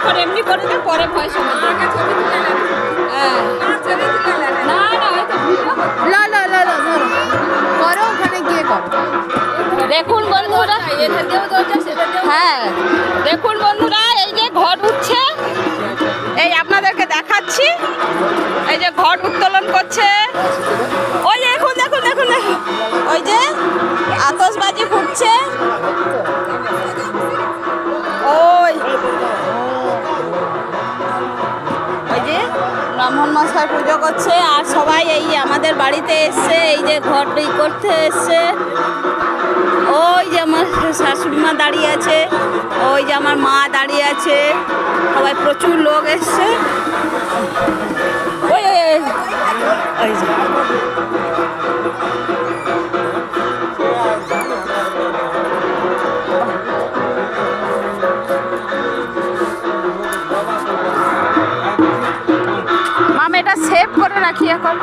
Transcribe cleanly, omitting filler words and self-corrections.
এখন এমনি করে দে, পরে ভয় শোনা। হ্যাঁ না না হয়তো লা লা লা লা ধরো করো, ওখানে গিয়ে করো। দেখুন বন্ধুরা, হ্যাঁ দেখুন বন্ধুরা, এই যে ঘট উঠছে, এই আপনাদেরকে দেখাচ্ছি, এই যে ঘট উত্তোলন করছে। ওই যে দেখুন দেখুন দেখুন দেখুন, ওই যে আতশবাজি ফুটছে, ওই ওই যে ব্রাহ্মণ মশাই পুজো করছে, আর সবাই এই আমাদের বাড়িতে এসছে, এই যে ঘট করতে এসছে। ওই যে আমার শাশুড়ি মা দাঁড়িয়ে আছে, ওই যে আমার মা দাঁড়িয়ে আছে, সবাই প্রচুর লোক এসছে। ওই ওই যে মাম, এটা সেভ করে রাখি এখন।